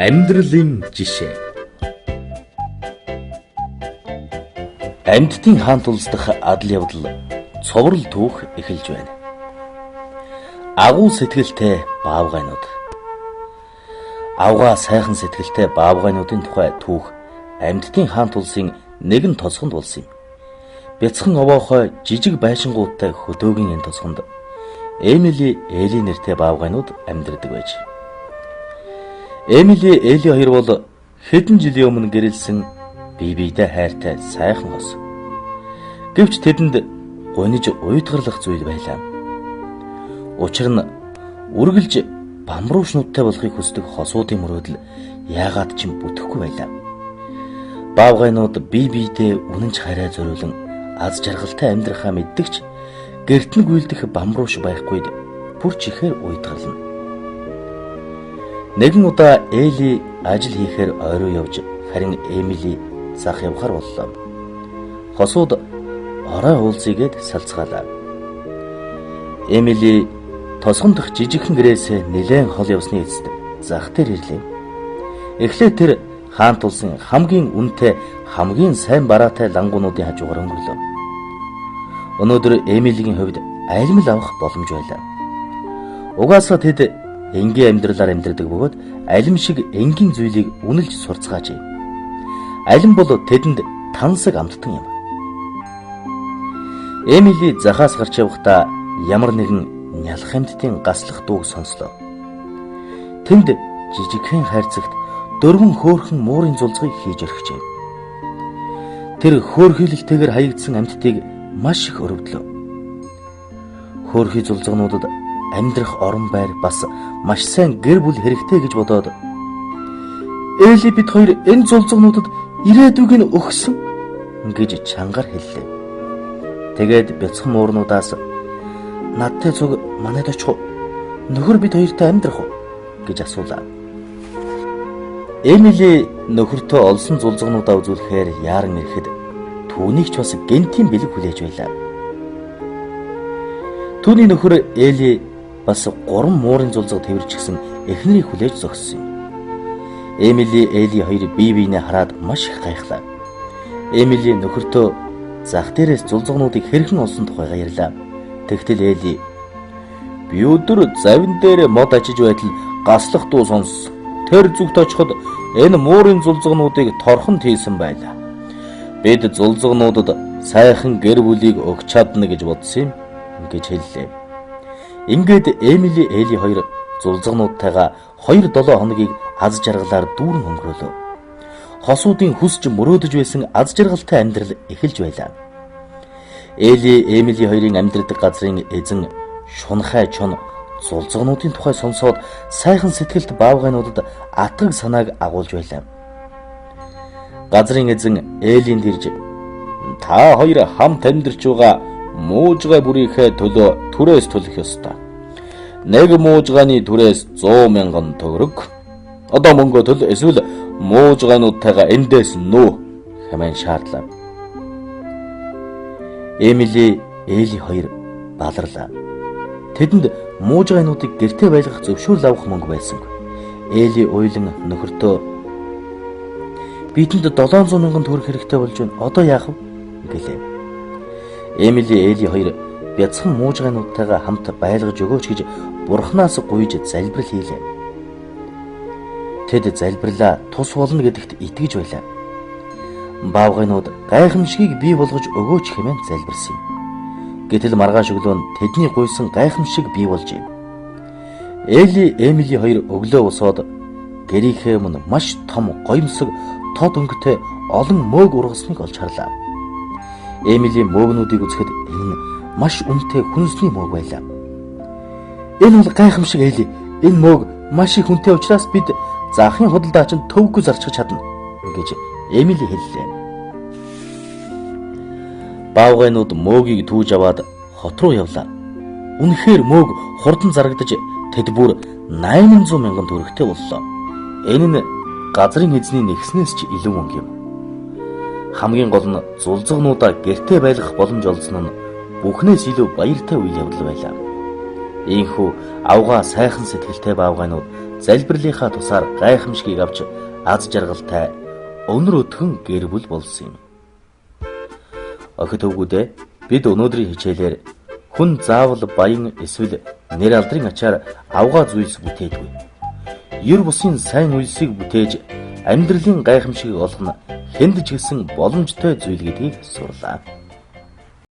Амьдралын жишээ. Амьтдын хаант улс дахь адал явдал цоврал түүх эхэлж байна. Агуу сэтгэлтэй баавгайнууд. Авгаа сайхан сэтгэлтэй баавгайнуудын тухай түүх амьтдын хаант улсын нэгэн тосгонд болсон юм. Бяцхан овоохой жижиг байшингуудтай хөдөөгийн энэ тосгонд Эмили, Эли нэртэй баавгайнууд амьдардаг байж. Эмили, Эли хоёр бол хэдэн жилийн өмнө гэрэлсэн бие биедээ хайртай сайхан хос. Гэвч тэдэнд гуниж уйдгарлах зүйл байлаа. Учир нь үргэлж бамруушнуудтай болохыг хүсдэг хосуудын мөрөөдөл яагаад ч юм бүтэхгүй байлаа. Баавгайнууд бие биедээ үнэнч хараа зориулан аз жаргалтай амьдрахаа мэддэгч гэрт нь гүйлдэх бамрууш байхгүйд бүр чихээр уйдгарлана. Нэгэн удаа Эли ажил хийхээр орой явж харин Эмили зах явахаар боллоо. Хосууд орой уулзъягээд салцгаалаа. Эмили тосгон дах жижигхэн гэрээсээ нэлээд хол явсны эцэст зах дээр ирлээ. Эхлээд тэр хаант улсын хамгийн үнэтэй, хамгийн сайн бараатай лангуунуудын хажуугаар өнгөрлөө. Өнөөдөр Эмилигийн хувьд алим л авах боломж байлаа. Угаасаа тэд энгийн амьдралаар амьдардаг бөгөөд алим шиг энгийн зүйлийг үнэлж сурцгааж. Алим бол тэдэнд тансаг амттан юм. Эмили захаас гарч явахдаа ямар нэгэн нялх амьтдын гаслах дууг сонслоо. Тэнд жижигхэн хайрцагт дөрвөн хөөрхөн муурын зулцгийг хийж орхижээ. Тэр хөөрхийлэлтэйгээр хаягдсан амьтдыг маш их өрөвдлөө. Хөөрхий зулцгнуудад амьдрах орон байр бас маш сайн гэр бүл хэрэгтэй гэж бодоод Эли бид хоёр энэ зулцгнуудад ирээдүг нь өгсөн гэж чангаар хэллээ. Тэгээд бяцхан муурнуудаас надтай зүг манайд очих уу? Нөхөр бид хоёртой амьдрах уу? гэж асуулаа. Эмили нөхөртөө олсон зулцгнуудаа үзүүлэхээр яаран ирэхэд түүнийг ч бас гэнтийн бэлэг хүлээж байлаа. Түүний нөхөр Эли бас 3 муурын зулцэг тэрвэрчсэн эхнэрийг хүлээж зогссон юм. Эмили, Эли хоёр бие биенээ хараад маш их гайхлаа. Эмили нөхөртөө зах дээрээс зулцгнуудыг хэрхэн олсон тухайга ярьлаа. Тэгтэл Эли би өдөр завин дээр мод ажиж байтал гаслах дуу сонссон. Тэр зүгт очиход энэ муурын зулцгнуудыг торхонд хийсэн байлаа. Бид зулцгнуудад сайхан гэр бүлийг өгч чадна гэж бодсон юм гэж хэллээ. Ингээд Эмили, Эли хоёр зулцгнуудтайгаа 2-7 хоногийг аз жаргалаар дүүрэн өнгөрөөлөө. Хосуудын хүсч мөрөөдөж байсан аз жаргалтай амьдрал эхэлж байлаа. Эли, Эмили хоёрын амьдардаг газрын эзэн шунхай чон зулцгнуудын тухай сонсоод сайхан сэтгэлд баавгайнуудад атгаг санааг агуулж байлаа. Газрын эзэн Элинд ирж та хоёр хамт амьдарч байгаа муужгай бүрийнхээ төлөө түрээс төлөх ёстой. Нэг муужгааны түрээс 100,000 төгрөг. Одоо мөнгө төл эсвэл муужгаануудтайгаа эндээс нүү хэмээн шаардлаа. Эмили, Эли хоёр баларлаа. Тэдэнд муужгаануудыг гэртээ байлгах зөвшөөрөл авах мөнгө байсан. Эли уйлан нөхөртөө бидэнд 700,000 төгрөг хэрэгтэй болж байна. Одоо яах вэ гэлээ. Эмили, Эли хоёр бяцхан муужгаануудтайгаа хамт байлгаж өгөөч гэж бурхнаас гуйж залбирал хийлээ. Тэд залбирлаа тус болно гэдэгт итгэж байлаа. Баавгайнууд гайхамшигыг бий болгож өгөөч хэмээн залбирсан юм. Гэтэл маргааш өглөө нь тэдний гуйсан гайхамшиг бий болжээ. Эли, Эмили хоёр өглөө босоод гэрийнхээ өмнө маш том гоёмсог тод өнгөтэй олон мөөг ургасныг олж харлаа. Эмили мөөгнүүдийг үзэхэд энэ нь маш үнэтэй хүнсний мөөг байлаа. Энэ бол гайхамшиг Эли. Энэ мөөг маш их үнэтэй учраас бид заахын худалдаа чинь төвөггүй зарчиж чадна гэж Эмили хэллээ. Баавгайнууд мөөгийг түүж аваад хот руу явлаа. Үнэхээр мөөг хурдан зарагдаж тэд бүр 800,000 төгрөгтэй боллоо. Энэ нь газрын эзний нэгснээс ч илүү мөнгө юм. Хамгийн гол нь зулцгнуудаа гэртээ байлгах боломж олсон нь бүхнээс илүү баяртай үйл явдал байлаа. Ийхүү авгаа сайхан сэтгэлтэй баавгаанууд залбирлынхаа тусаар гайхамшигыг авч аз жаргалтай өнөр өдгөн гэр бүл болсон юм. Охид өвгүүдээ бид өнөөдрийн хичээлээр хүн заавал баян эсвэл нэр алдрын ачаар авгаа зүйлс бүтээдгүй. Ер бусын сайн үйлсийг бүтээж амьдралын гайхамшигыг олох нь хэнд ч гэсэн боломжтой зүйл гэдгийг сурлаа.